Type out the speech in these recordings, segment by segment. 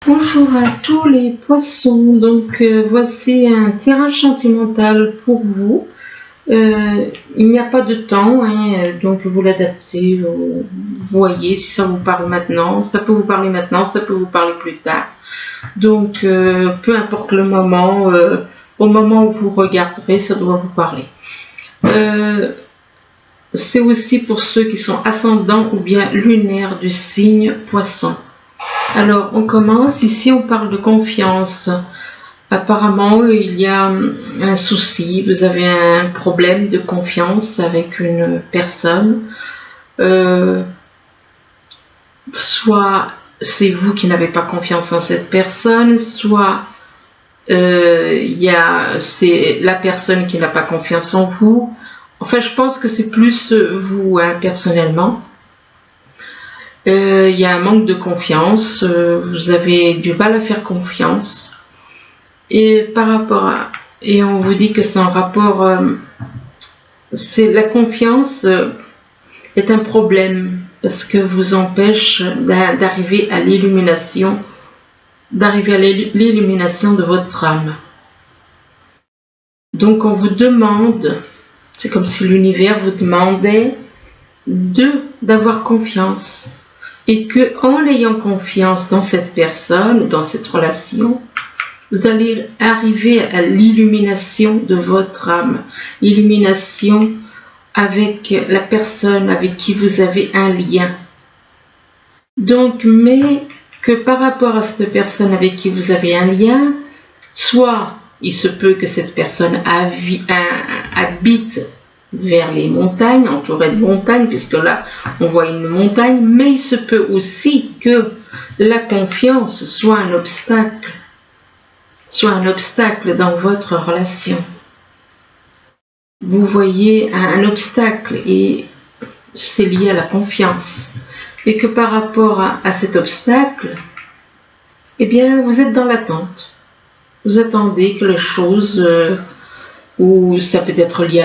Bonjour à tous les poissons, donc voici un tirage sentimental pour vous. Il n'y a pas de temps, hein, donc vous l'adaptez, vous voyez si ça vous parle maintenant, ça peut vous parler maintenant, ça peut vous parler plus tard. Donc peu importe le moment, au moment où vous regarderez, ça doit vous parler. C'est aussi pour ceux qui sont ascendants ou bien lunaires du signe poisson. Alors, on commence. Ici, on parle de confiance. Apparemment, il y a un souci. Vous avez un problème de confiance avec une personne. Soit c'est vous qui n'avez pas confiance en cette personne, soit c'est la personne qui n'a pas confiance en vous. Enfin, je pense que c'est plus vous, hein, personnellement. Il y a un manque de confiance, vous avez du mal à faire confiance. Et on vous dit que c'est un rapport, c'est la confiance est un problème parce que vous empêche d'arriver à l'illumination, de votre âme. Donc on vous demande, c'est comme si l'univers vous demandait d'avoir confiance. Et que en ayant confiance dans cette personne, dans cette relation, vous allez arriver à l'illumination de votre âme, l'illumination avec la personne avec qui vous avez un lien. Donc, mais que par rapport à cette personne avec qui vous avez un lien, soit il se peut que cette personne habite vers les montagnes, entouré de montagnes, puisque là on voit une montagne, mais il se peut aussi que la confiance soit un obstacle dans votre relation. Vous voyez un obstacle et c'est lié à la confiance. Et que par rapport à cet obstacle, eh bien vous êtes dans l'attente. Vous attendez que les choses... ou ça peut être lié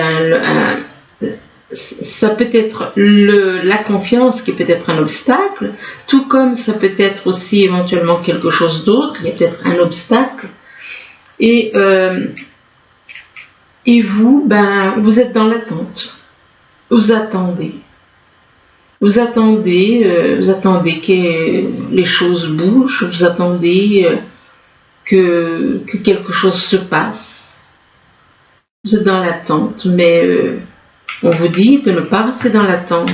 ça peut être la confiance qui peut être un obstacle, tout comme ça peut être aussi éventuellement quelque chose d'autre, il y a peut-être un obstacle, et vous, vous êtes dans l'attente, vous attendez que les choses bougent, vous attendez que quelque chose se passe. Vous êtes dans l'attente, mais on vous dit de ne pas rester dans l'attente,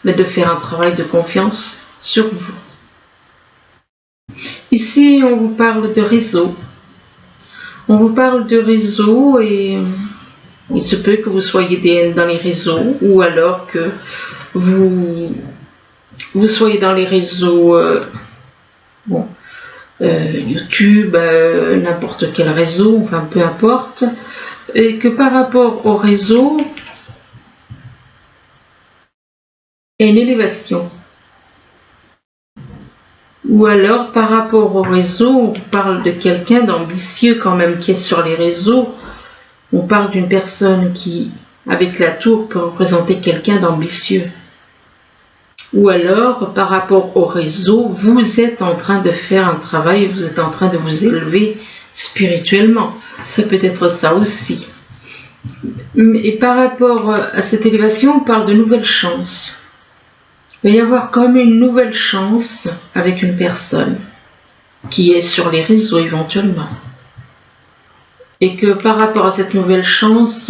mais de faire un travail de confiance sur vous. Ici, on vous parle de réseau. On vous parle de réseau et il se peut que vous soyez dans les réseaux ou alors que vous soyez dans les réseaux YouTube, n'importe quel réseau, enfin peu importe. Et que par rapport au réseau, il y a une élévation. Ou alors, par rapport au réseau, on parle de quelqu'un d'ambitieux quand même qui est sur les réseaux. On parle d'une personne qui, avec la tour, peut représenter quelqu'un d'ambitieux. Ou alors, par rapport au réseau, vous êtes en train de faire un travail, vous êtes en train de vous élever spirituellement. Ça peut être ça aussi. Et par rapport à cette élévation, on parle de nouvelles chances. Il va y avoir comme une nouvelle chance avec une personne qui est sur les réseaux éventuellement. Et que par rapport à cette nouvelle chance,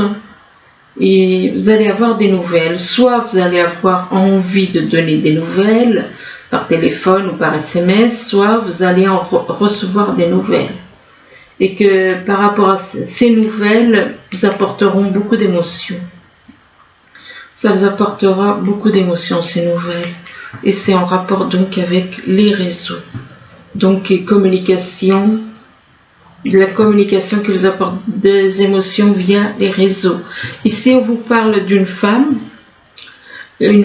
vous allez avoir des nouvelles. Soit vous allez avoir envie de donner des nouvelles par téléphone ou par SMS, soit vous allez en recevoir des nouvelles. Et que par rapport à ces nouvelles, vous apporteront beaucoup d'émotions. Ça vous apportera beaucoup d'émotions, ces nouvelles. Et c'est en rapport donc avec les réseaux. Donc la communication qui vous apporte des émotions via les réseaux. Ici, on vous parle d'une femme, et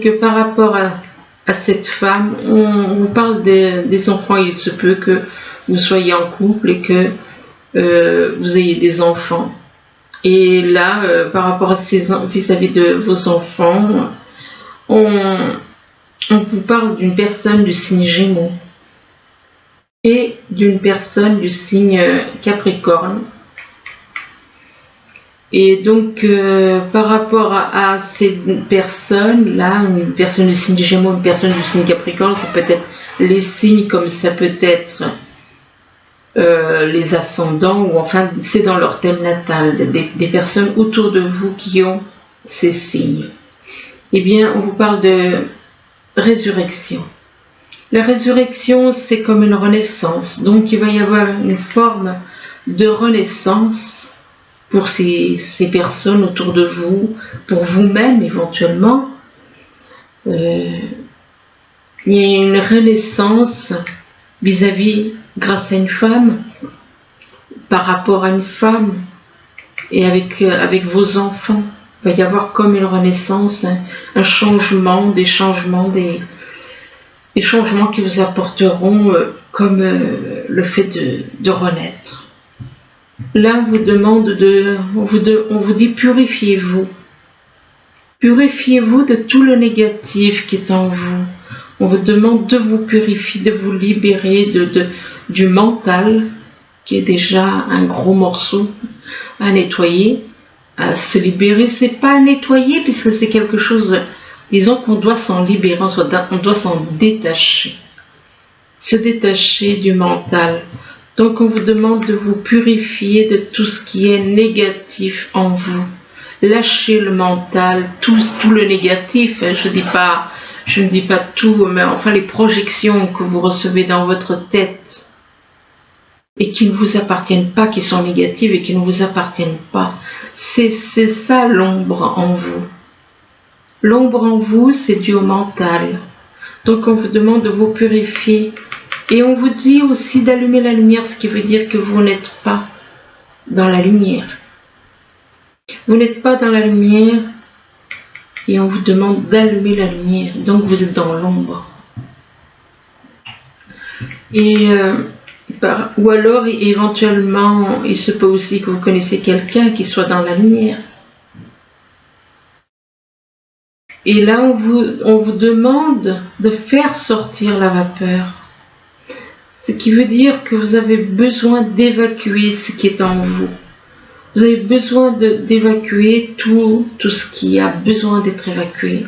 que par rapport à cette femme, on vous parle des enfants. Il se peut que vous soyez en couple et que vous ayez des enfants. Et là, par rapport à vis-à-vis de vos enfants, on vous parle d'une personne du signe Gémeaux. et d'une personne du signe Capricorne. Et donc, par rapport à ces personnes-là, une personne du signe Gémeaux, une personne du signe Capricorne, ça peut être les signes comme ça peut être les ascendants, ou enfin, c'est dans leur thème natal, des personnes autour de vous qui ont ces signes. Eh bien, on vous parle de résurrection. La résurrection, c'est comme une renaissance. Donc, il va y avoir une forme de renaissance pour ces personnes autour de vous, pour vous-même éventuellement. Il y a une renaissance vis-à-vis, grâce à une femme, par rapport à une femme, et avec vos enfants. Il va y avoir comme une renaissance, un changement, des changements qui vous apporteront comme le fait de renaître. Là, on vous demande on vous dit purifiez-vous. Purifiez-vous de tout le négatif qui est en vous. On vous demande de vous purifier, de vous libérer du mental, qui est déjà un gros morceau à nettoyer, à se libérer. C'est pas à nettoyer puisque c'est quelque chose, disons qu'on doit s'en libérer, on doit s'en détacher. Se détacher du mental. Donc on vous demande de vous purifier de tout ce qui est négatif en vous. Lâchez le mental, tout le négatif. Je ne dis pas tout, mais enfin les projections que vous recevez dans votre tête et qui ne vous appartiennent pas, qui sont négatives et qui ne vous appartiennent pas. C'est ça l'ombre en vous. L'ombre en vous, c'est dû au mental. Donc on vous demande de vous purifier. Et on vous dit aussi d'allumer la lumière, ce qui veut dire que vous n'êtes pas dans la lumière. Vous n'êtes pas dans la lumière et on vous demande d'allumer la lumière. Donc vous êtes dans l'ombre. Et ou alors éventuellement, il se peut aussi que vous connaissez quelqu'un qui soit dans la lumière. Et là, on vous demande de faire sortir la vapeur. Ce qui veut dire que vous avez besoin d'évacuer ce qui est en vous. Vous avez besoin d'évacuer tout ce qui a besoin d'être évacué.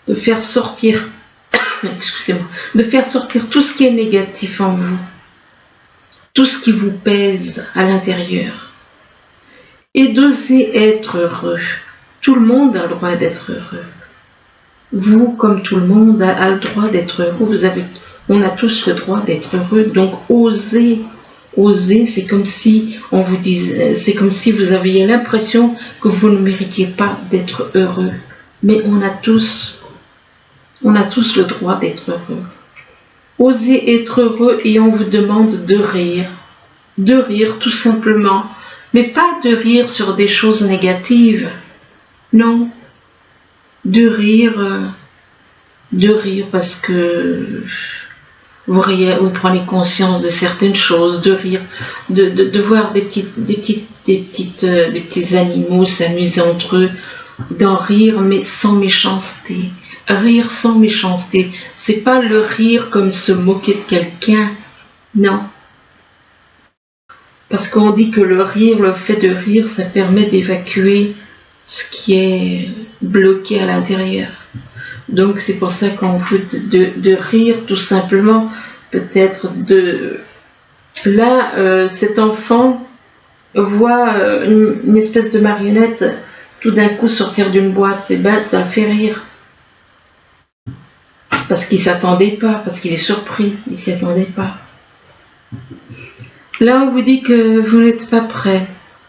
De faire sortir, excusez-moi, de faire sortir tout ce qui est négatif en vous. Tout ce qui vous pèse à l'intérieur. Et d'oser être heureux. Tout le monde a le droit d'être heureux. Vous, comme tout le monde, a le droit d'être heureux. On a tous le droit d'être heureux. Donc, osez, c'est comme si on vous disait, c'est comme si vous aviez l'impression que vous ne méritiez pas d'être heureux. Mais on a tous le droit d'être heureux. Osez être heureux et on vous demande de rire. De rire tout simplement. Mais pas de rire sur des choses négatives. Non. De rire parce que vous prenez conscience de certaines choses, de rire, de voir des petits animaux s'amuser entre eux, d'en rire mais sans méchanceté. Rire sans méchanceté, c'est pas le rire comme se moquer de quelqu'un, non. Parce qu'on dit que le fait de rire, ça permet d'évacuer ce qui est bloqué à l'intérieur. Donc c'est pour ça qu'on veut de rire tout simplement, peut-être Là, cet enfant voit une espèce de marionnette tout d'un coup sortir d'une boîte, et ben ça le fait rire. Parce qu'il ne s'attendait pas, parce qu'il est surpris, il ne s'y attendait pas. Là, on vous dit que vous n'êtes pas prêt.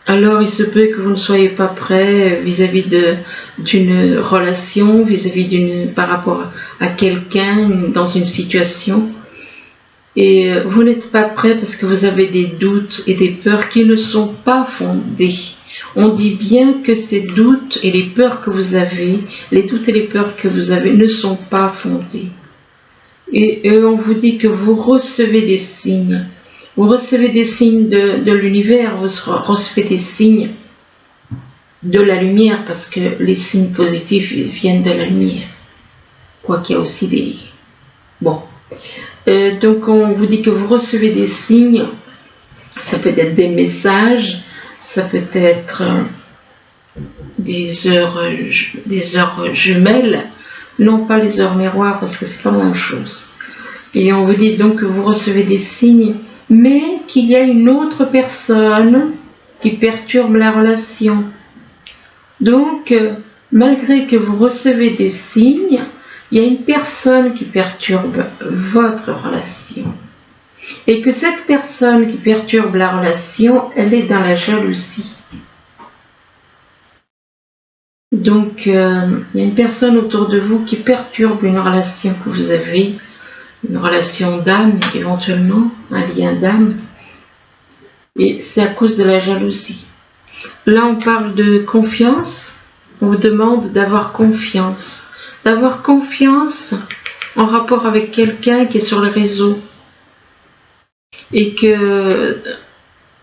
Alors, il se peut que vous ne soyez pas prêt vis-à-vis d'une relation, par rapport à quelqu'un dans une situation. Et vous n'êtes pas prêt parce que vous avez des doutes et des peurs qui ne sont pas fondés. On dit bien que ces doutes et les peurs que vous avez, ne sont pas fondés. Et on vous dit que vous recevez des signes. Vous recevez des signes de l'univers, vous recevez des signes de la lumière, parce que les signes positifs viennent de la lumière. Quoi qu'il y a aussi des... Bon, Donc on vous dit que vous recevez des signes, ça peut être des messages, ça peut être des heures jumelles, non pas les heures miroirs parce que c'est pas la même chose. Et on vous dit donc que vous recevez des signes, mais qu'il y a une autre personne qui perturbe la relation. Donc, malgré que vous recevez des signes, il y a une personne qui perturbe votre relation. Et que cette personne qui perturbe la relation, elle est dans la jalousie. Donc, il y a une personne autour de vous qui perturbe une relation que vous avez, une relation d'âme éventuellement, un lien d'âme. Et c'est à cause de la jalousie. Là, on parle de confiance. On vous demande d'avoir confiance. D'avoir confiance en rapport avec quelqu'un qui est sur le réseau. Et que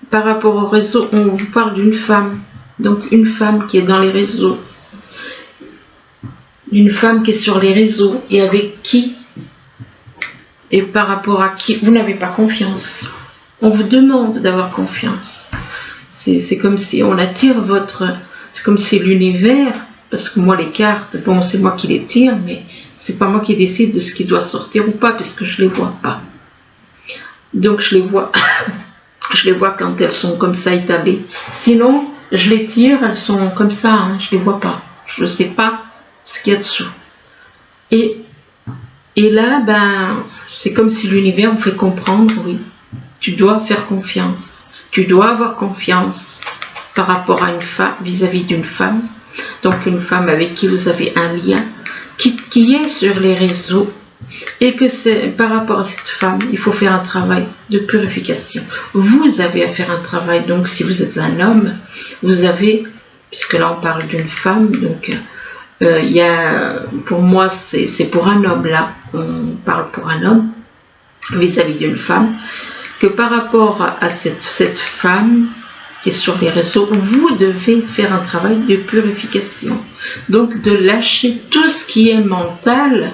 par rapport au réseau, on vous parle d'une femme. Donc une femme qui est dans les réseaux. Une femme qui est sur les réseaux et avec qui et par rapport à qui vous n'avez pas confiance. On vous demande d'avoir confiance. C'est comme si on attire votre... C'est comme si l'univers, parce que moi les cartes, bon c'est moi qui les tire, mais c'est pas moi qui décide de ce qui doit sortir ou pas, puisque je les vois pas. Donc je les vois, je les vois quand elles sont comme ça étalées. Sinon, je les tire, elles sont comme ça, hein, je les vois pas. Je ne sais pas ce qu'il y a dessous. Et là, ben, c'est comme si l'univers vous fait comprendre, oui, tu dois faire confiance. Tu dois avoir confiance par rapport à une femme, vis-à-vis d'une femme. Donc une femme avec qui vous avez un lien, qui est sur les réseaux. Et que c'est par rapport à cette femme, il faut faire un travail de purification. Vous avez à faire un travail, donc si vous êtes un homme, vous avez, puisque là on parle d'une femme, donc il y a, pour moi c'est pour un homme là, on parle pour un homme, vis-à-vis d'une femme, que par rapport à cette femme qui est sur les réseaux, vous devez faire un travail de purification. Donc de lâcher tout ce qui est mental.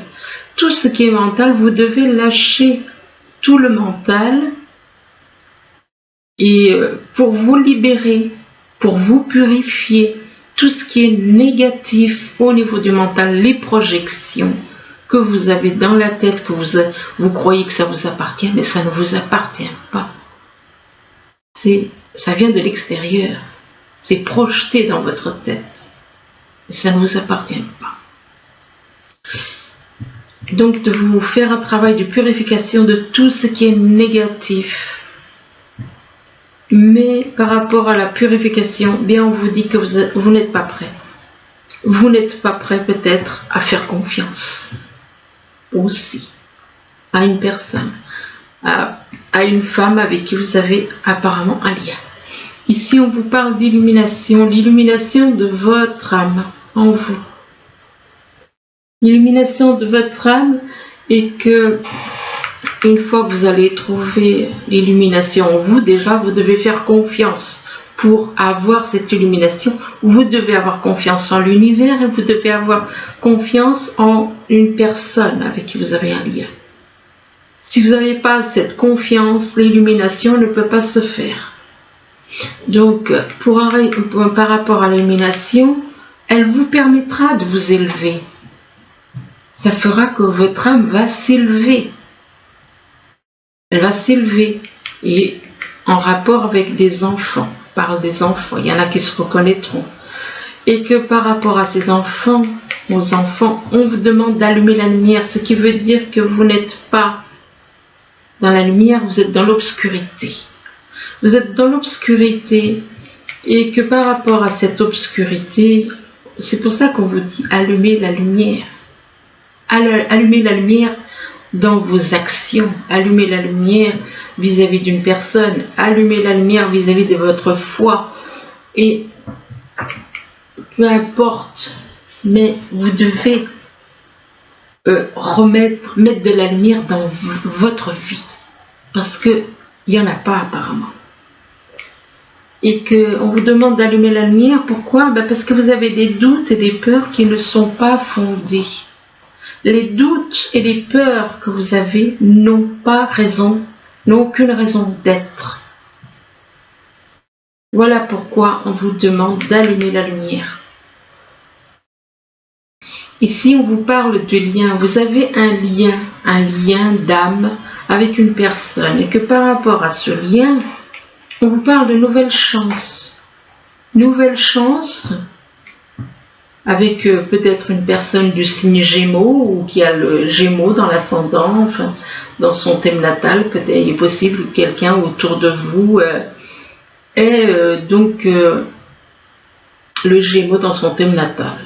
Tout ce qui est mental, vous devez lâcher tout le mental et pour vous libérer, pour vous purifier, tout ce qui est négatif au niveau du mental, les projections que vous avez dans la tête, que vous croyez que ça vous appartient, mais ça ne vous appartient pas. Ça vient de l'extérieur, c'est projeté dans votre tête, et ça ne vous appartient pas. Donc de vous faire un travail de purification de tout ce qui est négatif. Mais par rapport à la purification, bien on vous dit que vous n'êtes pas prêt. Vous n'êtes pas prêt peut-être à faire confiance aussi à une personne, à une femme avec qui vous avez apparemment un lien. Ici on vous parle d'illumination, l'illumination de votre âme en vous. L'illumination de votre âme et que une fois que vous allez trouver l'illumination en vous, déjà vous devez faire confiance pour avoir cette illumination. Vous devez avoir confiance en l'univers et vous devez avoir confiance en une personne avec qui vous avez un lien. Si vous n'avez pas cette confiance, l'illumination ne peut pas se faire. Donc par rapport à l'illumination, elle vous permettra de vous élever. Ça fera que votre âme va s'élever. Elle va s'élever. Et en rapport avec des enfants, on parle des enfants, il y en a qui se reconnaîtront. Et que par rapport à ces enfants, aux enfants, on vous demande d'allumer la lumière, ce qui veut dire que vous n'êtes pas dans la lumière, vous êtes dans l'obscurité. Vous êtes dans l'obscurité et que par rapport à cette obscurité, c'est pour ça qu'on vous dit allumer la lumière. Allumez la lumière dans vos actions, allumez la lumière vis-à-vis d'une personne, allumez la lumière vis-à-vis de votre foi. Et peu importe, mais vous devez mettre de la lumière dans votre vie, parce qu'il n'y en a pas apparemment. Et qu'on vous demande d'allumer la lumière, pourquoi? Parce que vous avez des doutes et des peurs qui ne sont pas fondés. Les doutes et les peurs que vous avez n'ont aucune raison d'être. Voilà pourquoi on vous demande d'allumer la lumière. Ici, on vous parle de lien. Vous avez un lien d'âme avec une personne. Et que par rapport à ce lien, on vous parle de nouvelles chances. Nouvelles chances avec peut-être une personne du signe Gémeaux ou qui a le Gémeaux dans l'ascendant, enfin, dans son thème natal. Peut-être il est possible que quelqu'un autour de vous ait le Gémeaux dans son thème natal.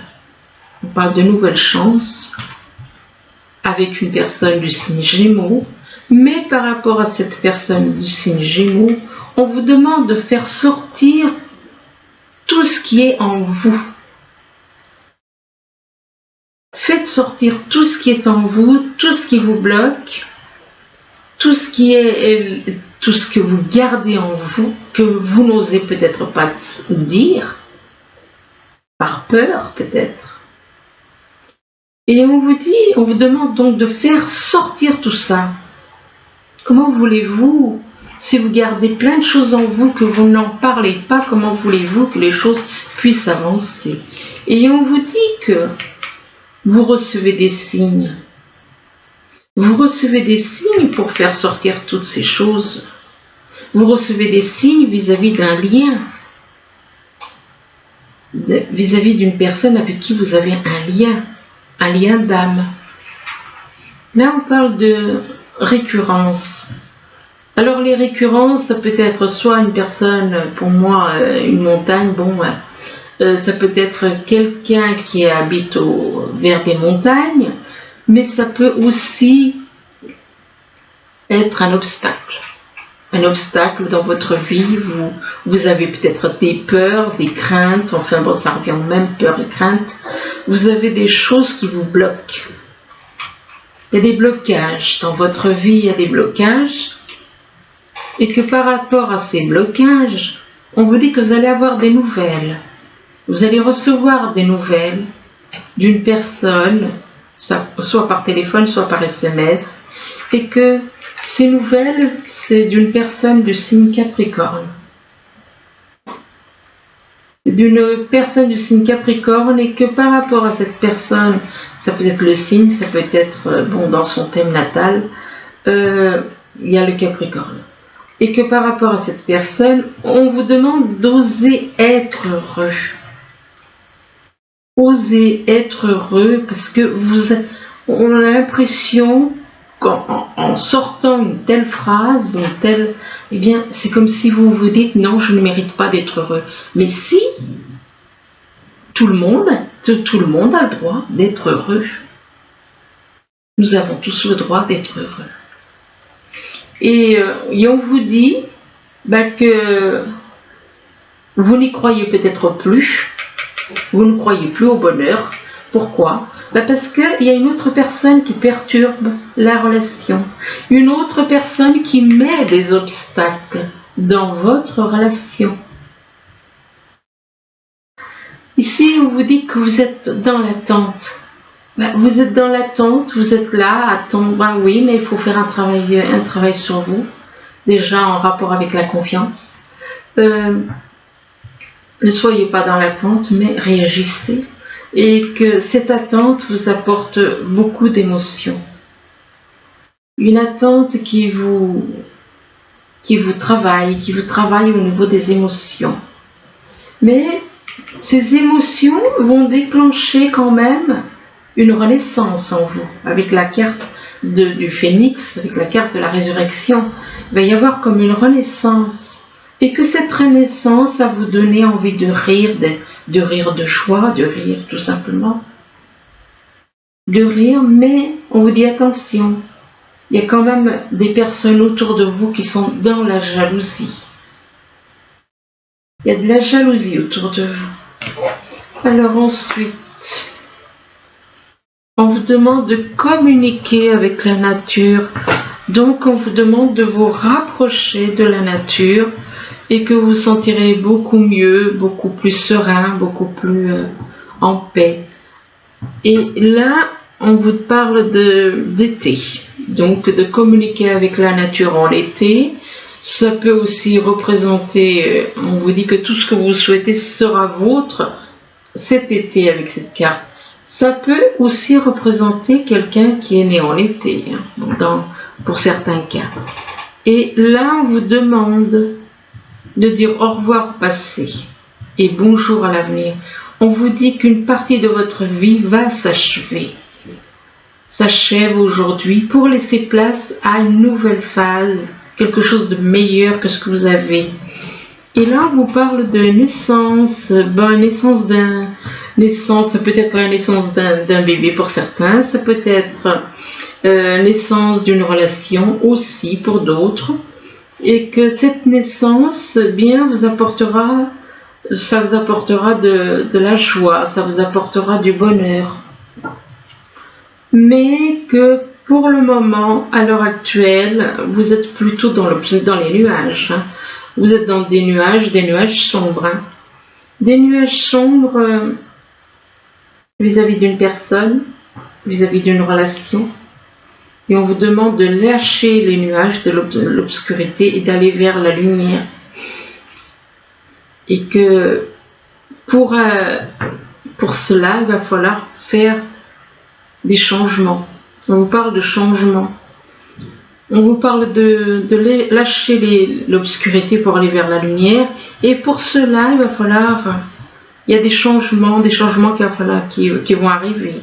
On parle de nouvelles chances avec une personne du signe Gémeaux, mais par rapport à cette personne du signe Gémeaux, on vous demande de faire sortir tout ce qui est en vous. Faites sortir tout ce qui est en vous, tout ce qui vous bloque, tout ce que vous gardez en vous, que vous n'osez peut-être pas dire, par peur peut-être. Et on vous demande donc de faire sortir tout ça. Comment voulez-vous, si vous gardez plein de choses en vous, que vous n'en parlez pas, comment voulez-vous que les choses puissent avancer? Et on vous dit que vous recevez des signes. Vous recevez des signes pour faire sortir toutes ces choses. Vous recevez des signes vis-à-vis d'un lien, vis-à-vis d'une personne avec qui vous avez un lien d'âme. Là, on parle de récurrence. Alors, les récurrences, ça peut être soit une personne, pour moi, une montagne, ça peut être quelqu'un qui habite vers des montagnes, mais ça peut aussi être un obstacle. Un obstacle dans votre vie, vous avez peut-être des peurs, des craintes, enfin bon, ça revient au même, peur et crainte. Vous avez des choses qui vous bloquent. Il y a des blocages. Dans votre vie, il y a des blocages. Et que par rapport à ces blocages, on vous dit que vous allez avoir des nouvelles. Vous allez recevoir des nouvelles d'une personne, soit par téléphone, soit par SMS, et que ces nouvelles, c'est d'une personne du signe Capricorne. D'une personne du signe Capricorne, et que par rapport à cette personne, ça peut être le signe, ça peut être dans son thème natal, il y a le Capricorne. Et que par rapport à cette personne, on vous demande d'oser être heureux. Oser être heureux, parce que on a l'impression qu'en sortant une telle phrase, eh bien, c'est comme si vous vous dites non, je ne mérite pas d'être heureux. Mais si, tout le monde a le droit d'être heureux. Nous avons tous le droit d'être heureux. Et on vous dit que vous n'y croyez peut-être plus, vous ne croyez plus au bonheur. Pourquoi? Parce qu'il y a une autre personne qui perturbe la relation, une autre personne qui met des obstacles dans votre relation. Ici, on vous dit que vous êtes dans l'attente. Vous êtes dans l'attente, vous êtes là, attendre. Oui, mais il faut faire un travail sur vous, déjà en rapport avec la confiance. Ne soyez pas dans l'attente, mais réagissez. Et que cette attente vous apporte beaucoup d'émotions. Une attente qui vous travaille au niveau des émotions. Mais ces émotions vont déclencher quand même une renaissance en vous, avec la carte du phénix, avec la carte de la résurrection. Il va y avoir comme une renaissance. Et que cette renaissance va vous donner envie de rire de joie, de rire tout simplement. De rire, mais on vous dit attention, il y a quand même des personnes autour de vous qui sont dans la jalousie. Il y a de la jalousie autour de vous. Alors ensuite, on vous demande de communiquer avec la nature. Donc on vous demande de vous rapprocher de la nature et que vous vous sentirez beaucoup mieux, beaucoup plus serein, beaucoup plus en paix. Et là, on vous parle d'été, donc de communiquer avec la nature en été. Ça peut aussi représenter, on vous dit que tout ce que vous souhaitez sera vôtre cet été avec cette carte. Ça peut aussi représenter quelqu'un qui est né en été, pour certains cas. Et là, on vous demande de dire au revoir au passé et bonjour à l'avenir. On vous dit qu'une partie de votre vie va s'achève aujourd'hui pour laisser place à une nouvelle phase, quelque chose de meilleur que ce que vous avez. Et là, on vous parle de naissance, naissance, peut-être la naissance d'un bébé pour certains, ça peut être naissance d'une relation aussi pour d'autres, et que cette naissance, bien, ça vous apportera de la joie, ça vous apportera du bonheur. Mais que pour le moment, à l'heure actuelle, vous êtes plutôt dans les nuages. Hein. Vous êtes dans des nuages sombres. Hein. Des nuages sombres vis-à-vis d'une personne, vis-à-vis d'une relation. Et on vous demande de lâcher les nuages de l'obscurité et d'aller vers la lumière. Et que pour cela, il va falloir faire des changements. On vous parle de changements. On vous parle de lâcher l'obscurité pour aller vers la lumière. Et pour cela, il y a des changements qui vont arriver.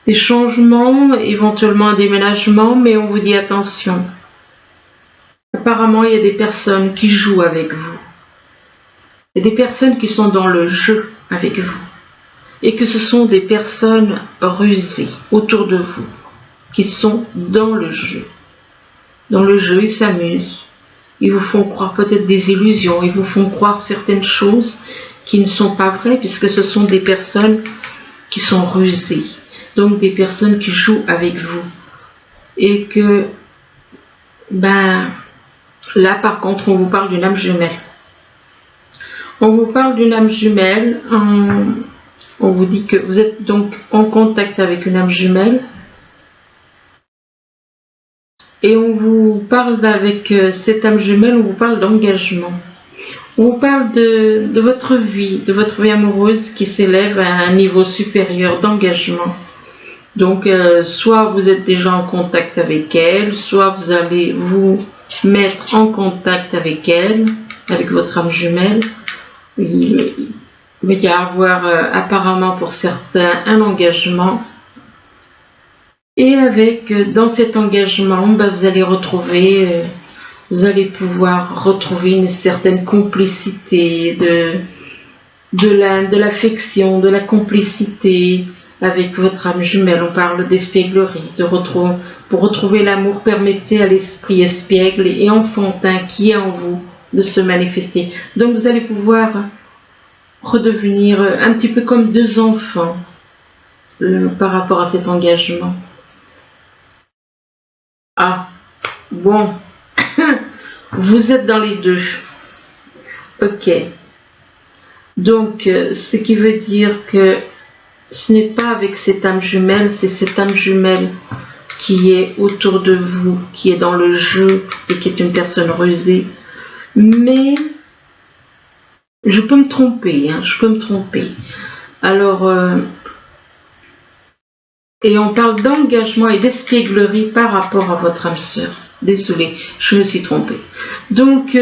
Des changements, éventuellement un déménagement, mais on vous dit attention. Apparemment, il y a des personnes qui jouent avec vous. Il y a des personnes qui sont dans le jeu avec vous. Et que ce sont des personnes rusées autour de vous, qui sont dans le jeu. Dans le jeu, ils s'amusent. Ils vous font croire peut-être des illusions, ils vous font croire certaines choses qui ne sont pas vraies, puisque ce sont des personnes qui sont rusées. Donc des personnes qui jouent avec vous. Et que, là par contre, on vous parle d'une âme jumelle. On vous parle d'une âme jumelle, on vous dit que vous êtes donc en contact avec une âme jumelle. Et on vous parle avec cette âme jumelle, on vous parle d'engagement. On vous parle de votre vie amoureuse qui s'élève à un niveau supérieur d'engagement. Donc, soit vous êtes déjà en contact avec elle, soit vous allez vous mettre en contact avec elle, avec votre âme jumelle. Il va y avoir apparemment pour certains un engagement. Et dans cet engagement, vous allez pouvoir retrouver une certaine complicité, de l'affection, de la complicité avec votre âme jumelle. On parle d'espièglerie, pour retrouver l'amour, permettez à l'esprit espiègle et enfantin qui est en vous de se manifester. Donc vous allez pouvoir redevenir un petit peu comme deux enfants par rapport à cet engagement. Ah, bon, vous êtes dans les deux. Ok. Donc, ce qui veut dire que ce n'est pas avec cette âme jumelle, c'est cette âme jumelle qui est autour de vous, qui est dans le jeu et qui est une personne rusée. Mais, je peux me tromper, Alors, et on parle d'engagement et d'espièglerie par rapport à votre âme sœur. Désolée, je me suis trompée. Donc,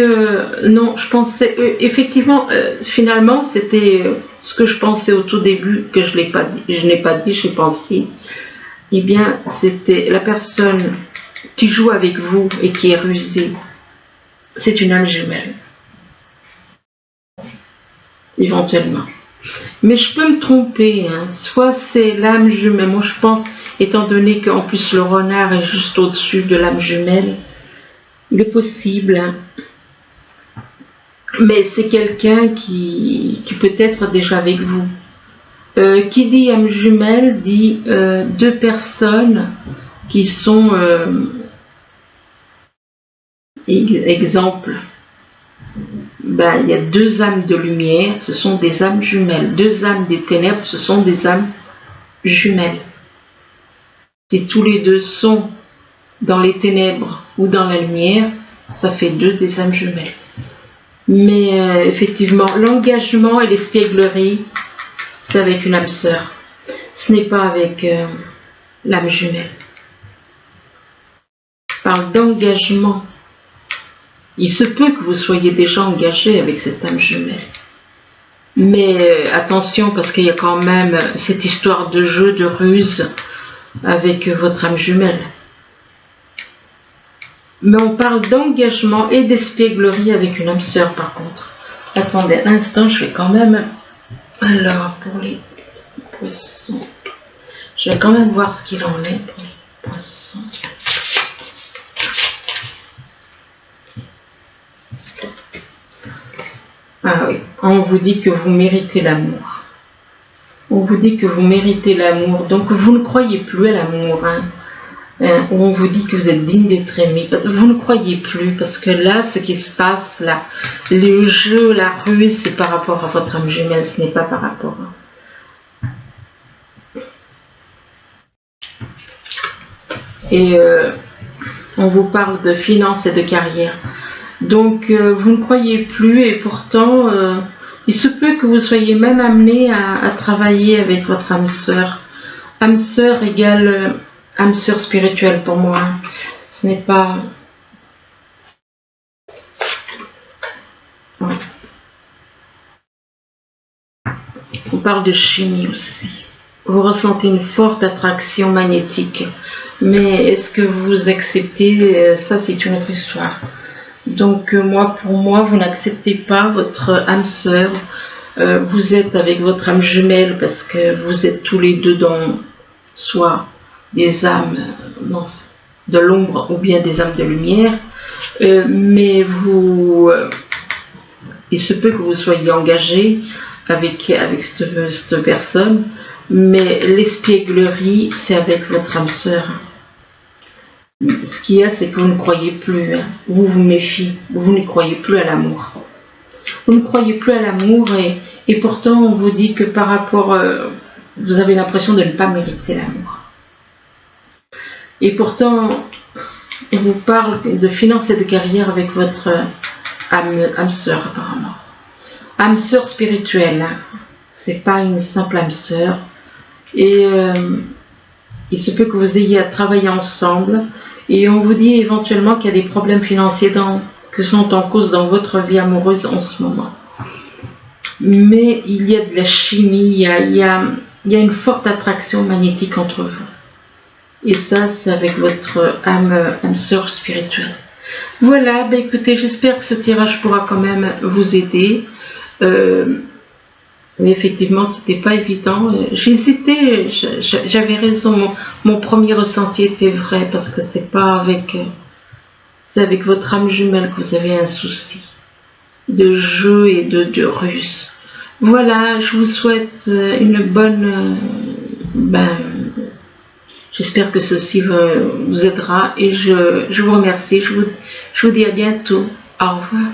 non, je pensais, effectivement, finalement, c'était ce que je pensais au tout début, que je n'ai pas dit, j'ai pensé. Eh bien, c'était la personne qui joue avec vous et qui est rusée. C'est une âme jumelle. Éventuellement. Mais je peux me tromper, hein. Soit c'est l'âme jumelle, moi je pense, étant donné qu'en plus le renard est juste au-dessus de l'âme jumelle, il est possible, hein. Mais c'est quelqu'un qui peut être déjà avec vous. Qui dit âme jumelle dit deux personnes qui sont, exemple, il y a deux âmes de lumière, ce sont des âmes jumelles. Deux âmes des ténèbres, ce sont des âmes jumelles. Si tous les deux sont dans les ténèbres ou dans la lumière, ça fait deux des âmes jumelles. Mais effectivement, l'engagement et l'espièglerie, c'est avec une âme sœur. Ce n'est pas avec l'âme jumelle. Je parle d'engagement. Il se peut que vous soyez déjà engagé avec cette âme jumelle. Mais attention, parce qu'il y a quand même cette histoire de jeu, de ruse avec votre âme jumelle. Mais on parle d'engagement et d'espièglerie avec une âme sœur par contre. Attendez un instant, je vais quand même... Alors, pour les poissons, je vais quand même voir ce qu'il en est pour les poissons. Ah oui, on vous dit que vous méritez l'amour. On vous dit que vous méritez l'amour, donc vous ne croyez plus à l'amour, hein. On vous dit que vous êtes digne d'être aimé. Vous ne croyez plus, parce que là, ce qui se passe, là, le jeu, la ruse, c'est par rapport à votre âme jumelle, ce n'est pas par rapport à... Et on vous parle de finances et de carrière. Donc, vous ne croyez plus, et pourtant, il se peut que vous soyez même amené à travailler avec votre âme sœur. Âme sœur égale... âme sœur spirituelle pour moi, ce n'est pas... Ouais. On parle de chimie aussi. Vous ressentez une forte attraction magnétique, mais est-ce que vous acceptez? Ça, c'est une autre histoire. Donc pour moi, vous n'acceptez pas votre âme sœur. Vous êtes avec votre âme jumelle parce que vous êtes tous les deux dans soit des âmes de l'ombre ou bien des âmes de lumière, mais il se peut que vous soyez engagé avec cette personne, mais l'espièglerie, c'est avec votre âme sœur. Ce qu'il y a, c'est que vous ne croyez plus, hein. Vous vous méfiez, vous ne croyez plus à l'amour. Vous ne croyez plus à l'amour et pourtant on vous dit que par rapport, vous avez l'impression de ne pas mériter l'amour. Et pourtant, on vous parle de finances et de carrière avec votre âme sœur apparemment. Âme sœur spirituelle, hein. C'est pas une simple âme sœur. Et il se peut que vous ayez à travailler ensemble. Et on vous dit éventuellement qu'il y a des problèmes financiers qui sont en cause dans votre vie amoureuse en ce moment. Mais il y a de la chimie, il y a une forte attraction magnétique entre vous. Et ça, c'est avec votre âme sœur spirituelle. Voilà, ben écoutez, j'espère que ce tirage pourra quand même vous aider. Mais effectivement, c'était pas évident. J'hésitais, j'avais raison. Mon premier ressenti était vrai parce que c'est avec votre âme jumelle que vous avez un souci de jeu et de ruse. Voilà, je vous souhaite une bonne... j'espère que ceci vous aidera et je vous remercie. Je vous dis à bientôt. Au revoir.